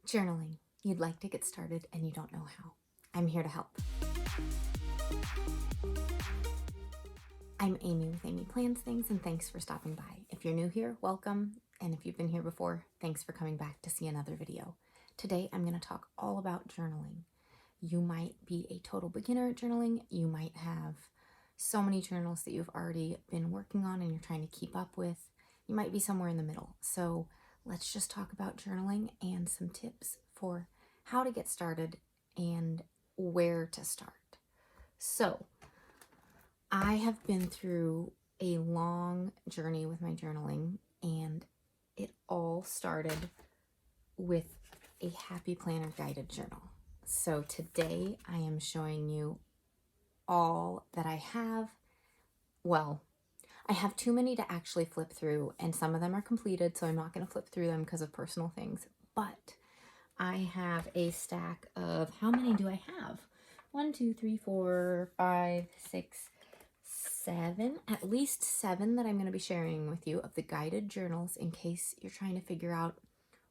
Journaling. You'd like to get started and you don't know how. I'm here to help. I'm Amy with Amy Plans Things, and thanks for stopping by. If you're new here, welcome. And if you've been here before, thanks for coming back to see another video. Today, I'm going to talk all about journaling. You might be a total beginner at journaling. You might have so many journals that you've already been working on and you're trying to keep up with. You might be somewhere in the middle. So let's just talk about journaling and some tips for how to get started and where to start. So I have been through a long journey with my journaling, and it all started with a Happy Planner guided journal. So today I am showing you all that I have. Well, I have too many to actually flip through, and some of them are completed, so I'm not going to flip through them because of personal things. But I have a stack of, how many do I have? 1, 2, 3, 4, 5, 6, 7, at least 7 that I'm going to be sharing with you of the guided journals in case you're trying to figure out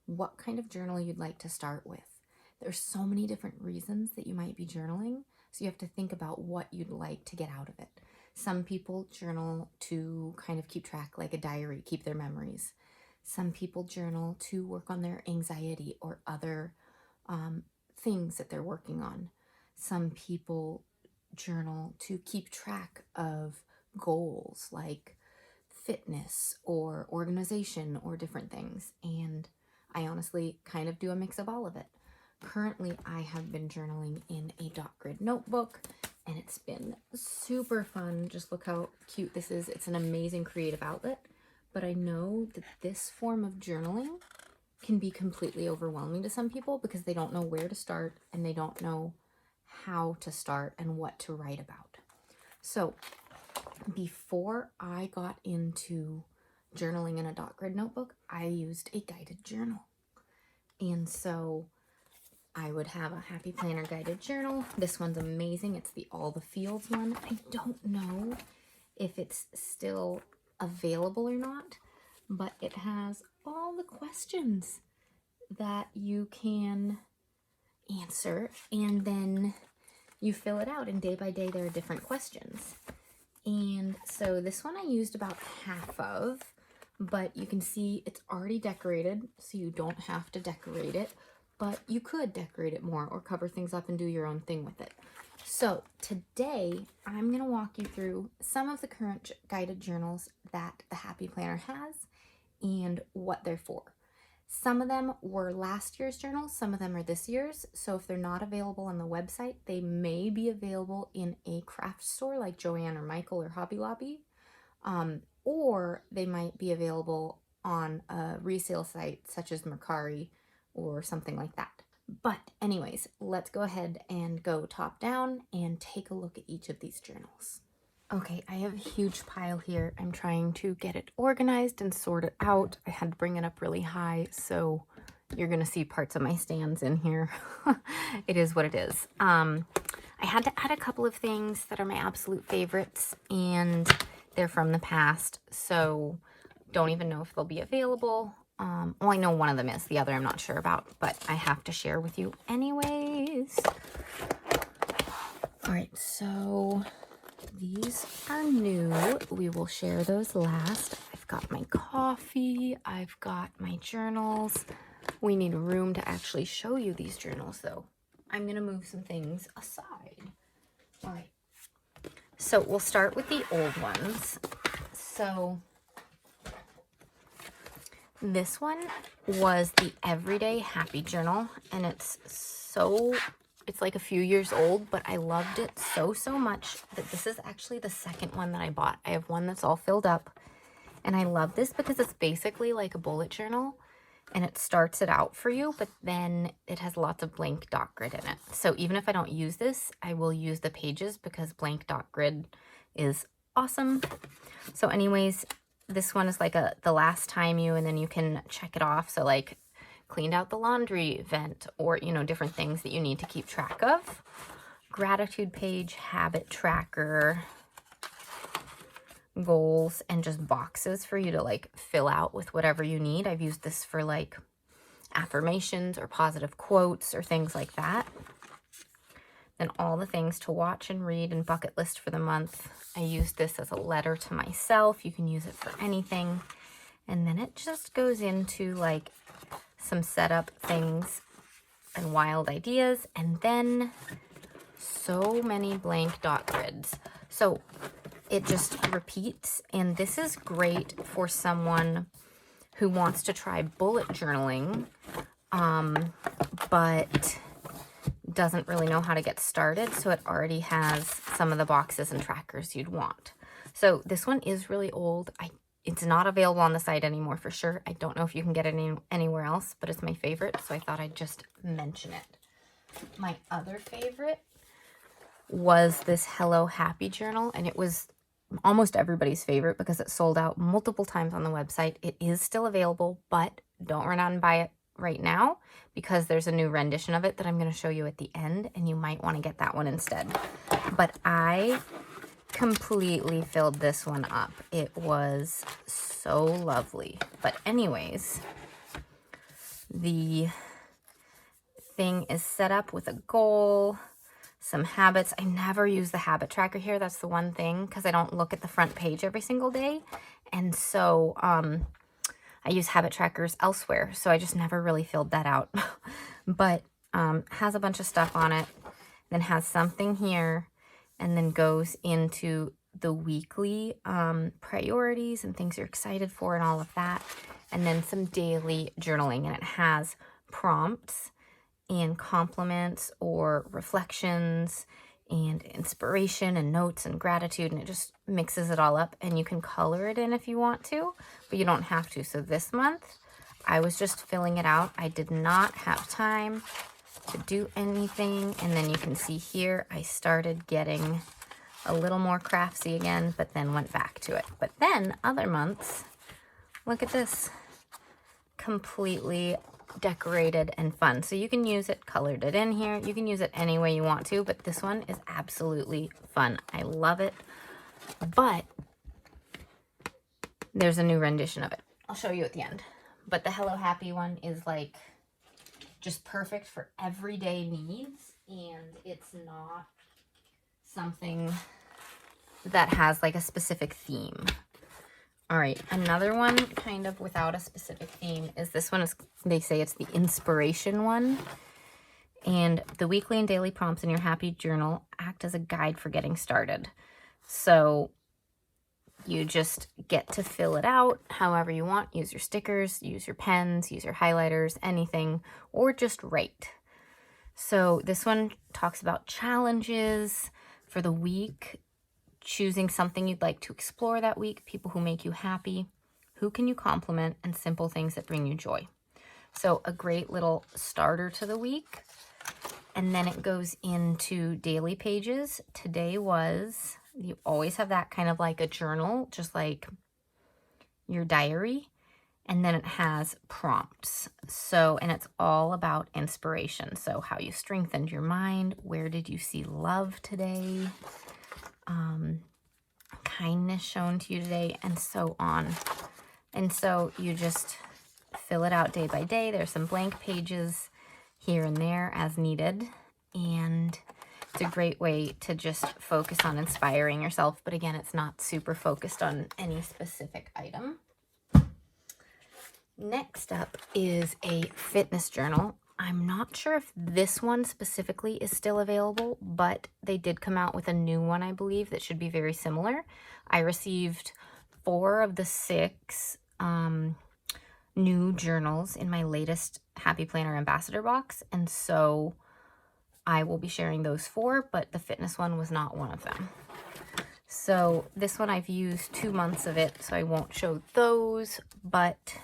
what kind of journal you'd like to start with. There's so many different reasons that you might be journaling, so you have to think about what you'd like to get out of it. Some people journal to kind of keep track, like a diary, keep their memories. Some people journal to work on their anxiety or other things that they're working on. Some people journal to keep track of goals like fitness or organization or different things. And I honestly kind of do a mix of all of it. Currently, I have been journaling in a dot grid notebook, and it's been super fun. Just look how cute this is. It's an amazing creative outlet, but I know that this form of journaling can be completely overwhelming to some people because they don't know where to start and they don't know how to start and what to write about. So before I got into journaling in a dot grid notebook, I used a guided journal. And so I would have a Happy Planner guided journal. This one's amazing. It's the All the Fields one. I don't know if it's still available or not, but it has all the questions that you can answer, and then you fill it out, and day by day there are different questions. And so this one I used about half of, but you can see it's already decorated, so you don't have to decorate it, but you could decorate it more or cover things up and do your own thing with it. So today I'm going to walk you through some of the current guided journals that the Happy Planner has and what they're for. Some of them were last year's journals, some of them are this year's. So if they're not available on the website, they may be available in a craft store like Joann or Michael or Hobby Lobby, or they might be available on a resale site such as Mercari or something like that. But anyways, let's go ahead and go top down and take a look at each of these journals. Okay, I have a huge pile here. I'm trying to get it organized and sort it out. I had to bring it up really high, so you're going to see parts of my stands in here. It is what it is. I had to add a couple of things that are my absolute favorites, and they're from the past, so don't even know if they'll be available. Well, I know one of them is. The other I'm not sure about, but I have to share with you anyways. All right, so these are new. We will share those last. I've got my coffee. I've got my journals. We need room to actually show you these journals, though. I'm going to move some things aside. All right. So we'll start with the old ones. So this one was the Everyday Happy Journal, and it's like a few years old, but I loved it so much that this is actually the second one that I bought. I have one that's all filled up, and I love this because it's basically like a bullet journal, and it starts it out for you, but then it has lots of blank dot grid in it. So even if I don't use this, I will use the pages because blank dot grid is awesome. So anyways, this one is like the last time you, and then you can check it off. So like cleaned out the laundry vent, or, you know, different things that you need to keep track of. Gratitude page, habit tracker, goals, and just boxes for you to like fill out with whatever you need. I've used this for like affirmations or positive quotes or things like that. Then all the things to watch and read and bucket list for the month. I use this as a letter to myself. You can use it for anything. And then it just goes into like some setup things and wild ideas. And then so many blank dot grids. So it just repeats. And this is great for someone who wants to try bullet journaling, but doesn't really know how to get started. So it already has some of the boxes and trackers you'd want. So this one is really old. It's not available on the site anymore for sure. I don't know if you can get it anywhere else, but it's my favorite. So I thought I'd just mention it. My other favorite was this Hello Happy journal, and it was almost everybody's favorite because it sold out multiple times on the website. It is still available, but don't run out and buy it right now because there's a new rendition of it that I'm going to show you at the end, and you might want to get that one instead. But I completely filled this one up. It was so lovely. But anyways, the thing is set up with a goal, some habits. I never use the habit tracker here. That's the one thing, because I don't look at the front page every single day. And so I use habit trackers elsewhere. So I just never really filled that out. But has a bunch of stuff on it, then has something here, and then goes into the weekly priorities and things you're excited for and all of that. And then some daily journaling. And it has prompts and compliments or reflections and inspiration and notes and gratitude, and it just mixes it all up. And you can color it in if you want to, but you don't have to. So this month I was just filling it out. I did not have time to do anything. And then you can see here I started getting a little more craftsy again, but then went back to it. But then other months, look at this, completely decorated and fun. So you can use it, colored it in here. You can use it any way you want to, but this one is absolutely fun. I love it. But there's a new rendition of it. I'll show you at the end. But the Hello Happy one is like just perfect for everyday needs, and it's not something that has like a specific theme. All right, another one kind of without a specific theme is this one. They say it's the inspiration one. And the weekly and daily prompts in your happy journal act as a guide for getting started. So you just get to fill it out however you want. Use your stickers, use your pens, use your highlighters, anything, or just write. So this one talks about challenges for the week, choosing something you'd like to explore that week, people who make you happy, who can you compliment, and simple things that bring you joy. So a great little starter to the week. And then it goes into daily pages. Today was, you always have that kind of like a journal, just like your diary. And then it has prompts. So, and it's all about inspiration. So how you strengthened your mind, where did you see love today? Kindness shown to you today, and so on. And so you just fill it out day by day. There's some blank pages here and there as needed, and it's a great way to just focus on inspiring yourself. But again, it's not super focused on any specific item. Next up is a fitness journal. I'm not sure if this one specifically is still available, but they did come out with a new one, I believe, that should be very similar. I received 4 of the 6 new journals in my latest Happy Planner Ambassador box, and so I will be sharing those 4, but the fitness one was not one of them. So this one I've used 2 months of it, so I won't show those, but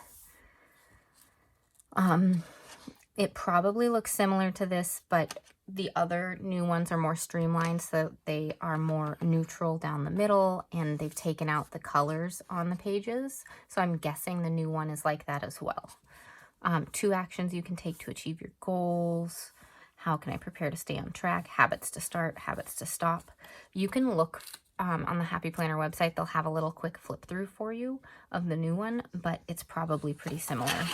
it probably looks similar to this, but the other new ones are more streamlined, so they are more neutral down the middle, and they've taken out the colors on the pages. So I'm guessing the new one is like that as well. 2 actions you can take to achieve your goals. How can I prepare to stay on track? Habits to start, habits to stop. You can look on the Happy Planner website. They'll have a little quick flip through for you of the new one, but it's probably pretty similar.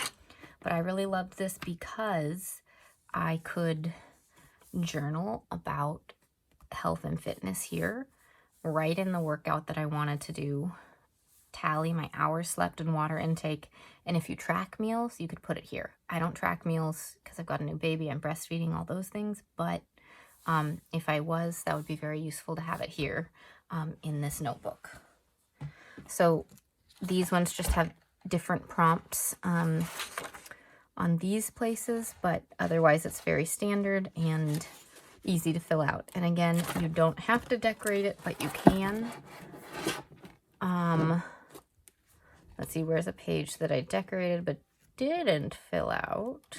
But I really loved this because I could journal about health and fitness here, write in the workout that I wanted to do, tally my hours slept and water intake, and if you track meals, you could put it here. I don't track meals because I've got a new baby, I'm breastfeeding, all those things, but if I was, that would be very useful to have it here in this notebook. So these ones just have different prompts on these places, but otherwise it's very standard and easy to fill out. And again, you don't have to decorate it, but you can. Let's see, where's a page that I decorated but didn't fill out?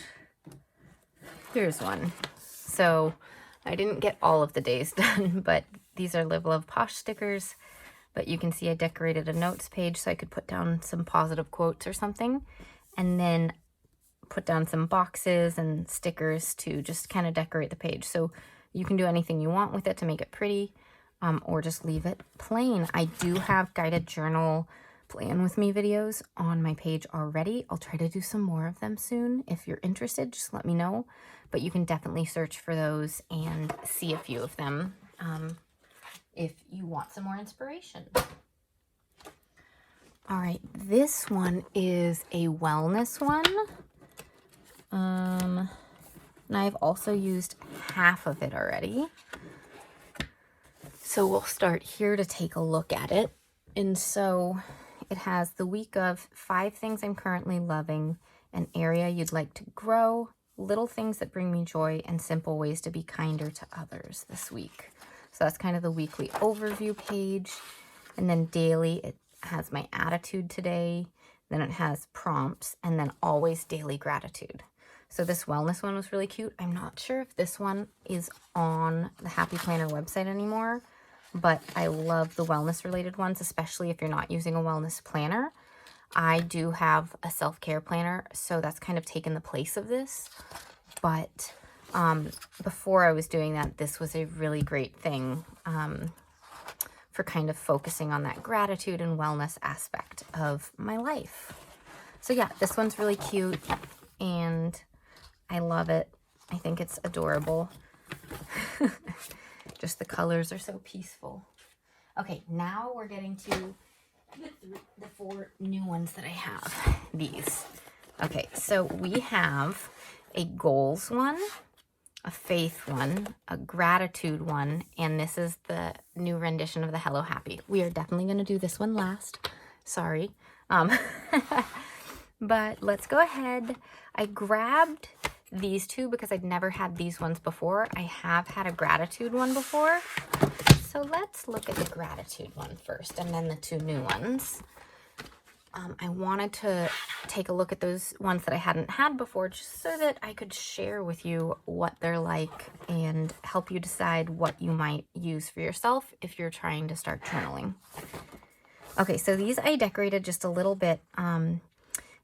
Here's one. So I didn't get all of the days done, but these are Live Love Posh stickers. But you can see I decorated a notes page so I could put down some positive quotes or something, and then put down some boxes and stickers to just kind of decorate the page. So you can do anything you want with it to make it pretty, or just leave it plain. I do have guided journal plan with me videos on my page already. I'll try to do some more of them soon. If you're interested, just let me know. But you can definitely search for those and see a few of them if you want some more inspiration. All right, this one is a wellness one. And I've also used half of it already. So we'll start here to take a look at it. And so it has the week of 5 things I'm currently loving, an area you'd like to grow, little things that bring me joy, and simple ways to be kinder to others this week. So that's kind of the weekly overview page. And then daily, it has my attitude today. Then it has prompts, and then always daily gratitude. So this wellness one was really cute. I'm not sure if this one is on the Happy Planner website anymore, but I love the wellness related ones, especially if you're not using a wellness planner. I do have a self-care planner, so that's kind of taken the place of this. But before I was doing that, this was a really great thing for kind of focusing on that gratitude and wellness aspect of my life. So yeah, this one's really cute and I love it. I think it's adorable. Just the colors are so peaceful. Okay, now we're getting to the 4 new ones that I have. These. Okay, so we have a goals one, a faith one, a gratitude one, and this is the new rendition of the Hello Happy. We are definitely going to do this one last. Sorry. But let's go ahead. I grabbed these 2 because I'd never had these ones before. I have had a gratitude one before. So let's look at the gratitude one first and then the 2 new ones. I wanted to take a look at those ones that I hadn't had before just so that I could share with you what they're like and help you decide what you might use for yourself if you're trying to start journaling. Okay, so these I decorated just a little bit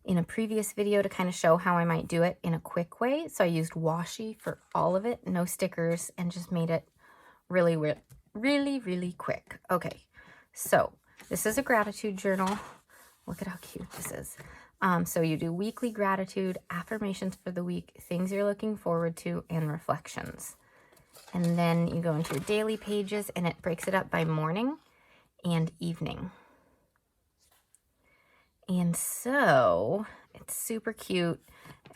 in a previous video to kind of show how I might do it in a quick way. So I used washi for all of it, no stickers, and just made it really quick. Okay, so this is a gratitude journal. Look at how cute this is. So you do weekly gratitude, affirmations for the week, things you're looking forward to, and reflections. And then you go into your daily pages and it breaks it up by morning and evening. And so it's super cute.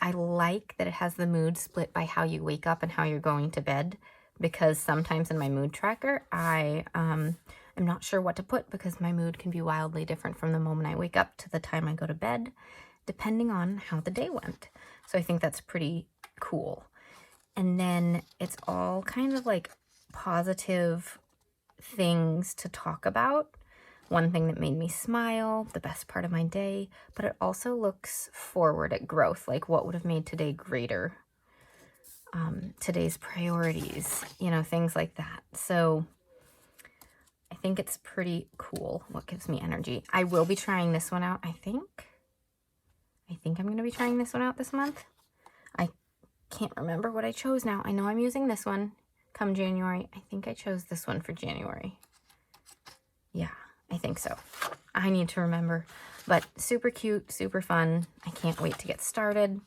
I like that it has the mood split by how you wake up and how you're going to bed, because sometimes in my mood tracker, I'm not sure what to put because my mood can be wildly different from the moment I wake up to the time I go to bed, depending on how the day went. So I think that's pretty cool. And then it's all kind of like positive things to talk about. One thing that made me smile, the best part of my day, but it also looks forward at growth, like what would have made today greater, today's priorities, you know, things like that. So I think it's pretty cool. What gives me energy? I will be trying this one out, I think I'm going to be trying this one out this month. I can't remember what I chose now. I know I'm using this one come January. I think I chose this one for January. Yeah, I think so. I need to remember. But super cute, super fun. I can't wait to get started.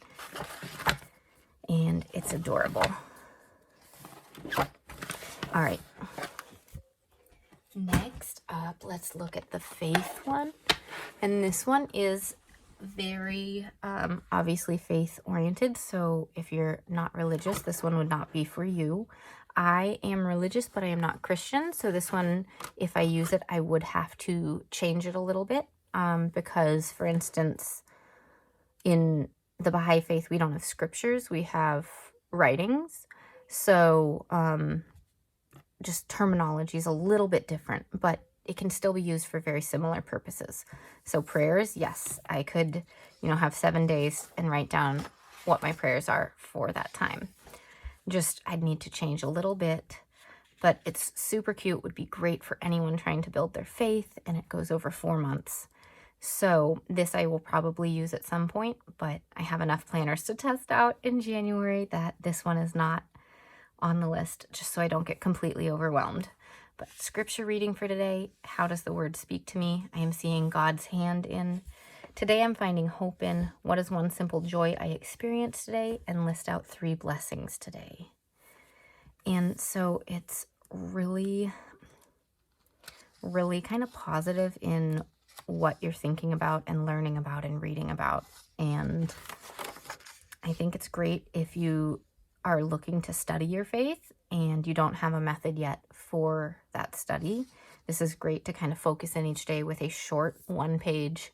And it's adorable. All right. Next up, let's look at the faith one. And this one is very obviously faith oriented. So if you're not religious, this one would not be for you. I am religious, but I am not Christian. So this one, if I use it, I would have to change it a little bit. Because, for instance, in the Baha'i faith, we don't have scriptures, we have writings. So just terminology is a little bit different, but it can still be used for very similar purposes. So prayers, yes, I could, have 7 days and write down what my prayers are for that time. Just, I'd need to change a little bit, but it's super cute, would be great for anyone trying to build their faith, and it goes over 4 months. So this I will probably use at some point, but I have enough planners to test out in January that this one is not on the list, just so I don't get completely overwhelmed. But scripture reading for today, how does the word speak to me? I am seeing God's hand in. Today I'm finding hope in. What is one simple joy I experienced today? And list out 3 blessings today. And so it's really, really kind of positive in what you're thinking about and learning about and reading about. And I think it's great if you are looking to study your faith and you don't have a method yet for that study. This is great to kind of focus in each day with a short 1-page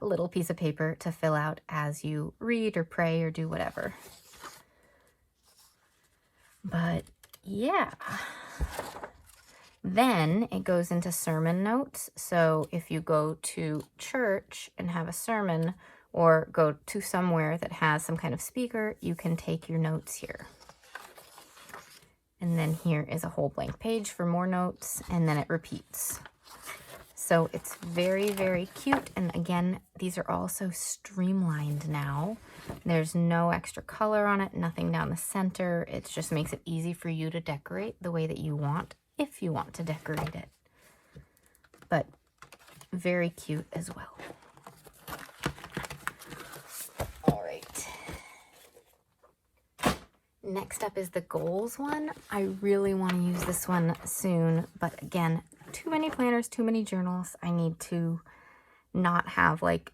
little piece of paper to fill out as you read or pray or do whatever. But yeah. Then it goes into sermon notes. So if you go to church and have a sermon or go to somewhere that has some kind of speaker, you can take your notes here. And then here is a whole blank page for more notes, and then it repeats. So it's very, very cute. And again, these are all so streamlined now. There's no extra color on it, nothing down the center. It just makes it easy for you to decorate the way that you want, if you want to decorate it. But very cute as well. All right. Next up is the goals one. I really want to use this one soon, but again, too many planners, too many journals. I need to not have like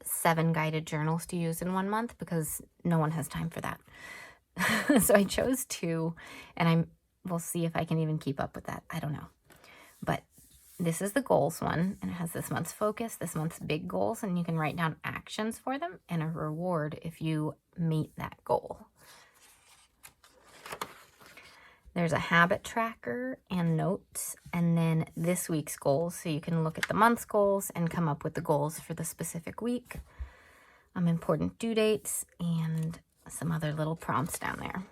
7 guided journals to use in 1 month because no one has time for that. So I chose 2, and we'll see if I can even keep up with that. I don't know. But this is the goals one, and it has this month's focus, this month's big goals, and you can write down actions for them and a reward if you meet that goal. There's a habit tracker and notes, and then this week's goals. So you can look at the month's goals and come up with the goals for the specific week. Important due dates and some other little prompts down there.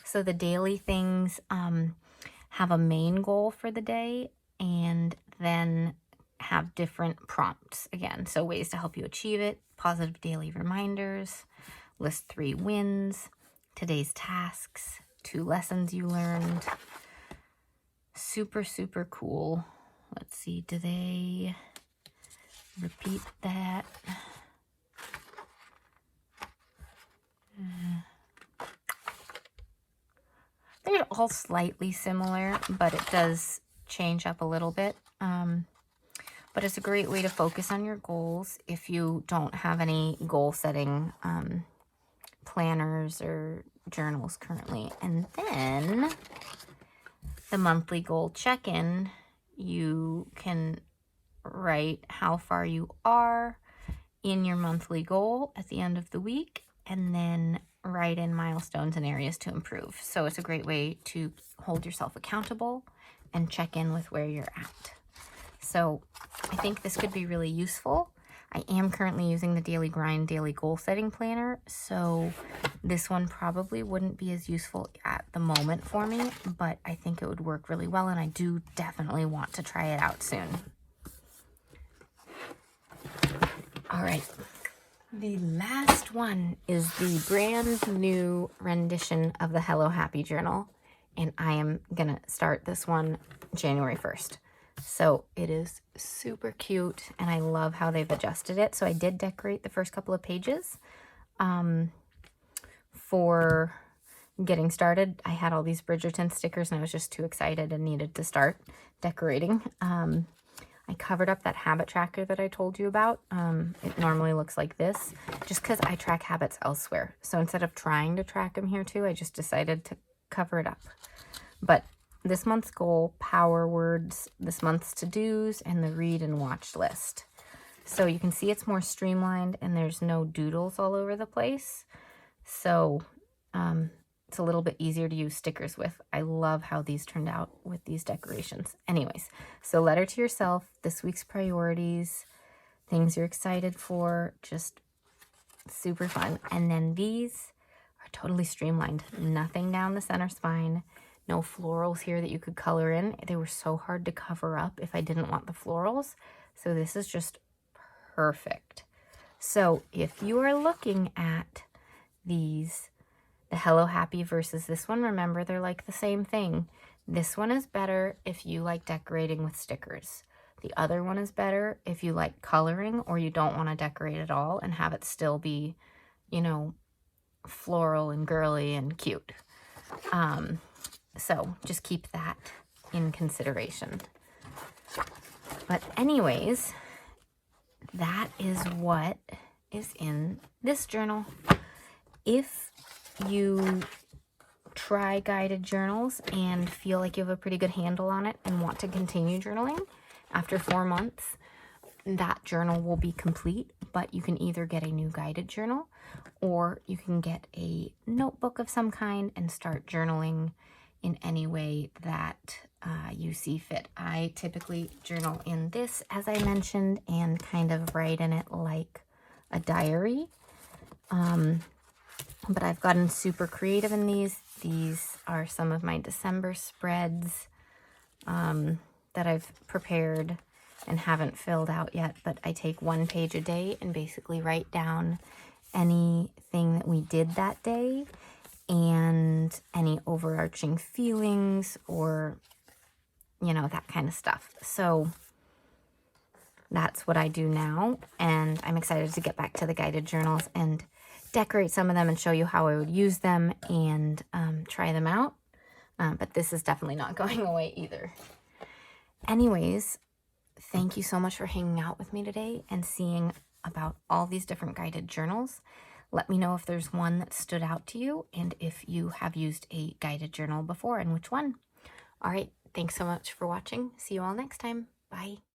So the daily things have a main goal for the day and then have different prompts again. So ways to help you achieve it, positive daily reminders, list 3 wins, today's tasks, 2 lessons you learned. Super, super cool. Let's see, do they repeat that? They're all slightly similar, but it does change up a little bit. But it's a great way to focus on your goals if you don't have any goal setting planners or journals currently. And then the monthly goal check-in, you can write how far you are in your monthly goal at the end of the week, and then write in milestones and areas to improve. So it's a great way to hold yourself accountable and check in with where you're at. So I think this could be really useful. I am currently using the Daily Grind Daily Goal Setting Planner, so this one probably wouldn't be as useful at the moment for me, but I think it would work really well, and I do definitely want to try it out soon. All right. The last one is the brand new rendition of the Hello Happy Journal, and I am going to start this one January 1st. So it is super cute, and I love how they've adjusted it. So I did decorate the first couple of pages for getting started. I had all these Bridgerton stickers, and I was just too excited and needed to start decorating. I covered up that habit tracker that I told you about. It normally looks like this, just because I track habits elsewhere. So instead of trying to track them here too, I just decided to cover it up. But this month's goal, power words, this month's to-dos, and the read and watch list. So you can see it's more streamlined and there's no doodles all over the place. So it's a little bit easier to use stickers with. I love how these turned out with these decorations. Anyways, so letter to yourself, this week's priorities, things you're excited for, just super fun. And then these are totally streamlined. Nothing down the center spine. No florals here that you could color in. They were so hard to cover up if I didn't want the florals. So this is just perfect. So if you are looking at these, the Hello Happy versus this one, remember they're like the same thing. This one is better if you like decorating with stickers. The other one is better if you like coloring or you don't want to decorate at all and have it still be, you know, floral and girly and cute. So just keep that in consideration. But anyways, that is what is in this journal. If you try guided journals and feel like you have a pretty good handle on it and want to continue journaling after 4 months, that journal will be complete, but you can either get a new guided journal or you can get a notebook of some kind and start journaling in any way that you see fit. I typically journal in this, as I mentioned, and kind of write in it like a diary. But I've gotten super creative in these. These are some of my December spreads that I've prepared and haven't filled out yet, but I take 1 page a day and basically write down anything that we did that day and any overarching feelings or, you know, that kind of stuff. So that's what I do now, and I'm excited to get back to the guided journals and decorate some of them and show you how I would use them and try them out. But this is definitely not going away either. Anyways, thank you so much for hanging out with me today and seeing about all these different guided journals. Let me know if there's one that stood out to you and if you have used a guided journal before and which one. All right, thanks so much for watching. See you all next time. Bye.